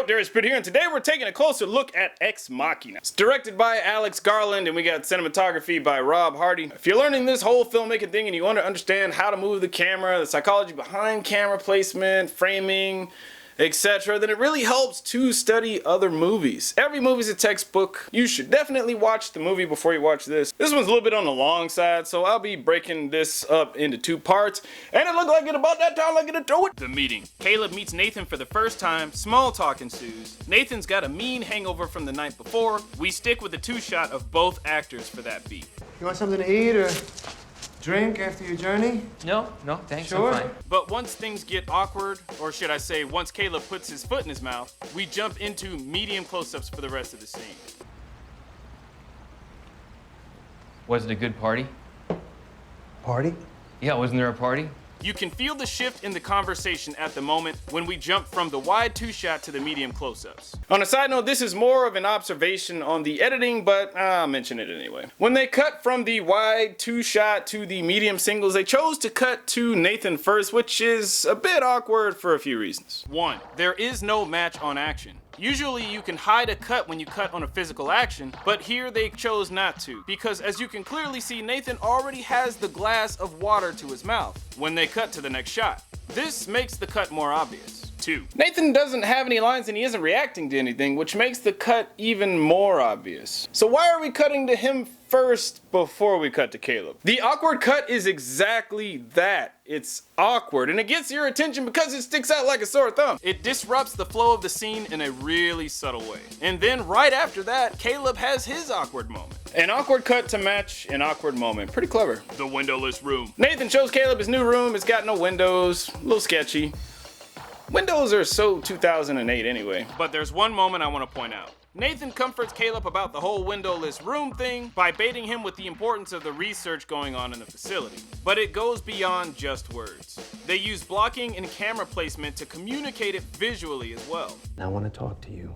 up, Darius Britt here, and today we're taking a closer look at Ex Machina. It's directed by Alex Garland, and we got cinematography by Rob Hardy. If you're learning this whole filmmaking thing and you want to understand how to move the camera, the psychology behind camera placement, framing, etc., then it really helps to study other movies. Every movie's a textbook. You should definitely watch the movie before you watch this. This one's a little bit on the long side, so I'll be breaking this up into two parts. And it looked like it about that time like it throw it. The meeting. Caleb meets Nathan for the first time. Small talk ensues. Nathan's got a mean hangover from the night before. We stick with the two-shot of both actors for that beat. You want something to eat or drink after your journey? No, thanks, sure? I'm fine. But once things get awkward, or should I say once Caleb puts his foot in his mouth, we jump into medium close-ups for the rest of the scene. Was it a good party? Party? Yeah, wasn't there a party? You can feel the shift in the conversation at the moment when we jump from the wide two-shot to the medium close-ups. On a side note, this is more of an observation on the editing, but I'll mention it anyway. When they cut from the wide two-shot to the medium singles, they chose to cut to Nathan first, which is a bit awkward for a few reasons. One, there is no match on action. Usually you can hide a cut when you cut on a physical action, but here they chose not to, because as you can clearly see, Nathan already has the glass of water to his mouth when they cut to the next shot. This makes the cut more obvious. 2. Nathan doesn't have any lines and he isn't reacting to anything, which makes the cut even more obvious. So why are we cutting to him first before we cut to Caleb? The awkward cut is exactly that. It's awkward, and it gets your attention because it sticks out like a sore thumb. It disrupts the flow of the scene in a really subtle way. And then right after that, Caleb has his awkward moment. An awkward cut to match an awkward moment. Pretty clever. The windowless room. Nathan shows Caleb his new room. It's got no windows, a little sketchy. Windows are so 2008 anyway. But there's one moment I want to point out. Nathan comforts Caleb about the whole windowless room thing by baiting him with the importance of the research going on in the facility. But it goes beyond just words. They use blocking and camera placement to communicate it visually as well. I want to talk to you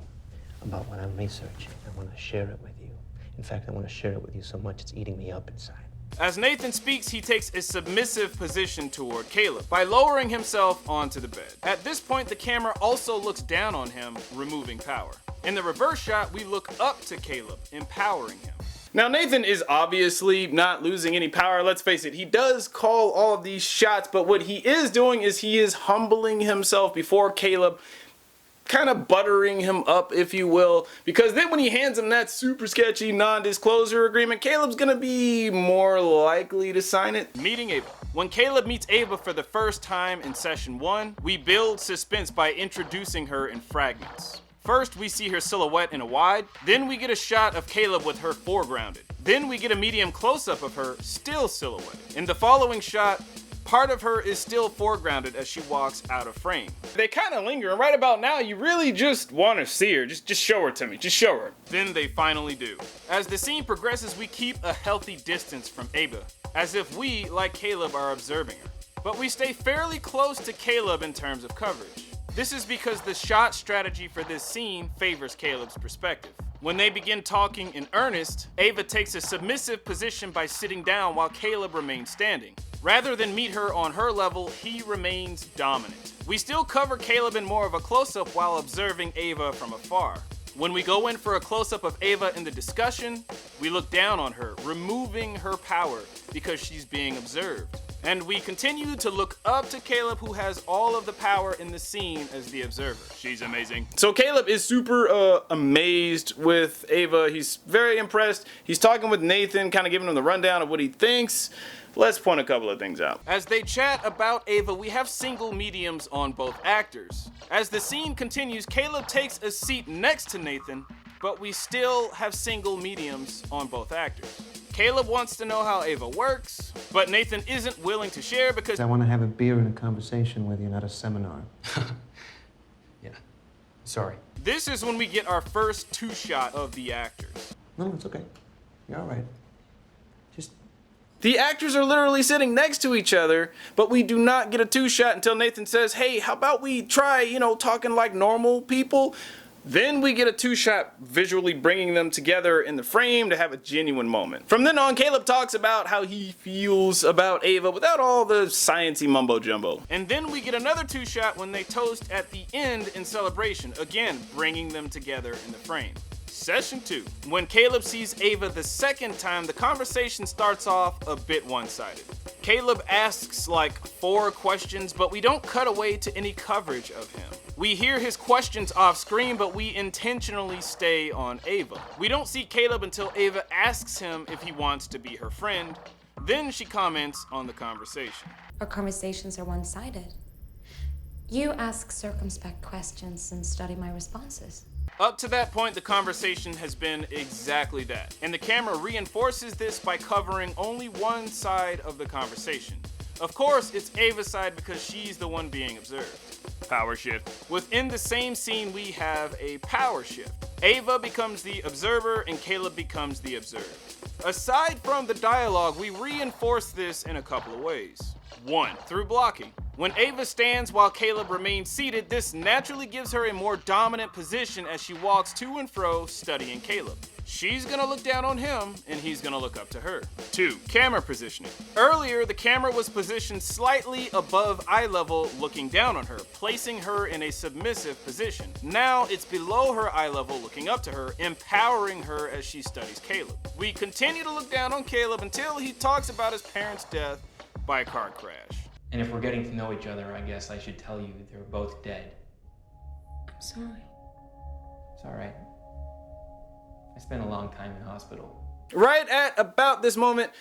about what I'm researching. I want to share it with you. In fact, I want to share it with you so much it's eating me up inside. As Nathan speaks, he takes a submissive position toward Caleb by lowering himself onto the bed. At this point, the camera also looks down on him, removing power. In the reverse shot, we look up to Caleb, empowering him. Now, Nathan is obviously not losing any power. Let's face it, he does call all of these shots, but what he is doing is he is humbling himself before Caleb, kind of buttering him up, if you will, because then when he hands him that super sketchy non-disclosure agreement, Caleb's gonna be more likely to sign it. Meeting Ava. When Caleb meets Ava for the first time in session 1, we build suspense by introducing her in fragments. First, we see her silhouette in a wide, then we get a shot of Caleb with her foregrounded. Then we get a medium close-up of her still silhouetted. In the following shot, part of her is still foregrounded as she walks out of frame. They kind of linger, and right about now, you really just want to see her. Just show her to me. Just show her. Then they finally do. As the scene progresses, we keep a healthy distance from Ava, as if we, like Caleb, are observing her. But we stay fairly close to Caleb in terms of coverage. This is because the shot strategy for this scene favors Caleb's perspective. When they begin talking in earnest, Ava takes a submissive position by sitting down while Caleb remains standing. Rather than meet her on her level, he remains dominant. We still cover Caleb in more of a close-up while observing Ava from afar. When we go in for a close-up of Ava in the discussion, we look down on her, removing her power because she's being observed. And we continue to look up to Caleb, who has all of the power in the scene as the observer. She's amazing. So Caleb is super amazed with Ava. He's very impressed. He's talking with Nathan, kind of giving him the rundown of what he thinks. Let's point a couple of things out. As they chat about Ava, we have single mediums on both actors. As the scene continues, Caleb takes a seat next to Nathan, but we still have single mediums on both actors. Caleb wants to know how Ava works, but Nathan isn't willing to share because I want to have a beer and a conversation with you, not a seminar. Yeah, sorry. this is when we get our first two-shot of the actors. No, it's okay. You're all right. The actors are literally sitting next to each other, but we do not get a two-shot until Nathan says, hey, how about we try, talking like normal people? Then we get a two-shot visually bringing them together in the frame to have a genuine moment. From then on, Caleb talks about how he feels about Ava without all the sciencey mumbo-jumbo. And then we get another two-shot when they toast at the end in celebration, again bringing them together in the frame. Session 2. When Caleb sees Ava the second time, the conversation starts off a bit one-sided. Caleb asks like 4 questions, but we don't cut away to any coverage of him. We hear his questions off screen, but we intentionally stay on Ava. We don't see Caleb until Ava asks him if he wants to be her friend. Then she comments on the conversation. Our conversations are one-sided. You ask circumspect questions and study my responses. Up to that point, the conversation has been exactly that. And the camera reinforces this by covering only one side of the conversation. Of course, it's Ava's side because she's the one being observed. Power shift. Within the same scene, we have a power shift. Ava becomes the observer and Caleb becomes the observed. Aside from the dialogue, we reinforce this in a couple of ways. 1. Through blocking. When Ava stands while Caleb remains seated, this naturally gives her a more dominant position as she walks to and fro studying Caleb. She's gonna look down on him and he's gonna look up to her. 2. Camera positioning. Earlier, the camera was positioned slightly above eye level looking down on her, placing her in a submissive position. Now it's below her eye level looking up to her, empowering her as she studies Caleb. We continue to look down on Caleb until he talks about his parents' death by a car crash. And if we're getting to know each other, I guess I should tell you they're both dead. I'm sorry. It's all right. I spent a long time in hospital. Right at about this moment,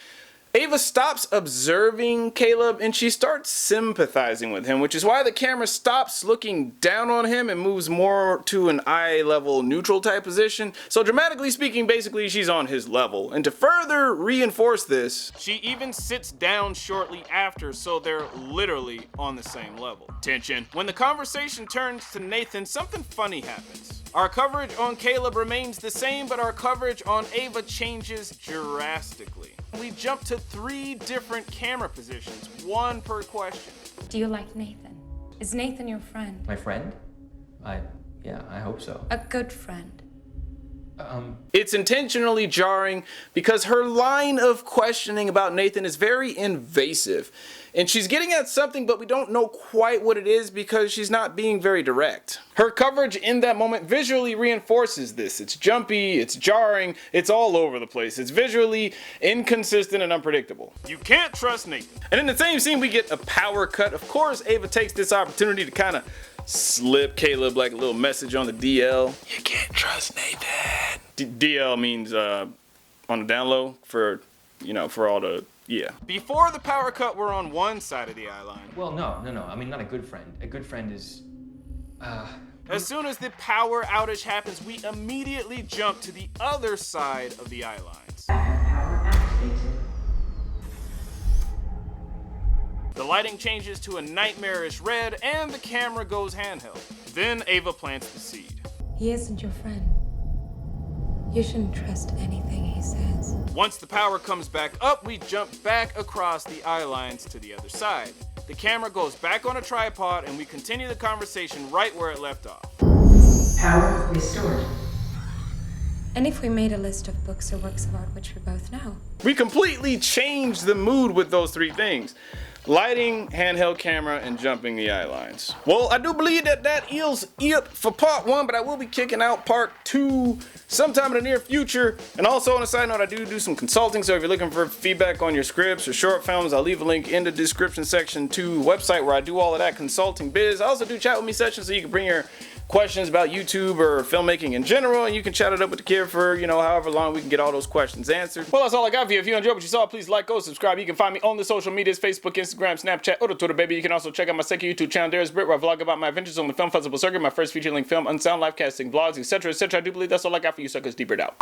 Ava stops observing Caleb and she starts sympathizing with him, which is why the camera stops looking down on him and moves more to an eye level neutral type position. So dramatically speaking, basically she's on his level. And to further reinforce this, she even sits down shortly after, so they're literally on the same level. Tension. When the conversation turns to Nathan, something funny happens. Our coverage on Caleb remains the same, but our coverage on Ava changes drastically. We jump to 3 different camera positions, 1 per question. Do you like Nathan? Is Nathan your friend? My friend? Yeah, I hope so. A good friend. It's intentionally jarring because her line of questioning about Nathan is very invasive. And she's getting at something, but we don't know quite what it is because she's not being very direct. Her coverage in that moment visually reinforces this. It's jumpy, it's jarring, it's all over the place. It's visually inconsistent and unpredictable. You can't trust Nathan. And in the same scene, we get a power cut. Of course, Ava takes this opportunity to kind of slip Caleb like a little message on the DL. You can't trust Nathan. DL means on the down low for, for all the, yeah. Before the power cut, we're on one side of the eye line. Well, no. I mean, not a good friend. A good friend is, As soon as the power outage happens, we immediately jump to the other side of the eye lines. The lighting changes to a nightmarish red and the camera goes handheld. Then Ava plants the seed. He isn't your friend. You shouldn't trust anything he says. Once the power comes back up, we jump back across the eye lines to the other side. The camera goes back on a tripod and we continue the conversation right where it left off. Power restored. And if we made a list of books or works of art which we both know? We completely changed the mood with those 3 things. Lighting, handheld camera, and jumping the eye lines. Well, I do believe that is it for part 1, but I will be kicking out part 2 sometime in the near future. And also on a side note, I do some consulting, so if you're looking for feedback on your scripts or short films, I'll leave a link in the description section to a website where I do all of that consulting biz. I also do chat with me sessions, so you can bring your questions about YouTube or filmmaking in general, and you can chat it up with the kid for, however long we can get all those questions answered. Well, that's all I got for you. If you enjoyed what you saw, please like, go, subscribe. You can find me on the social medias, Facebook, Instagram, Snapchat, or the Twitter, baby. You can also check out my second YouTube channel, DARIOUS BRITT, where I vlog about my adventures on the film festival circuit, my first feature-length film, unsound live casting, vlogs, etc., etc. I do believe that's all I got for you, suckers. Deep it out.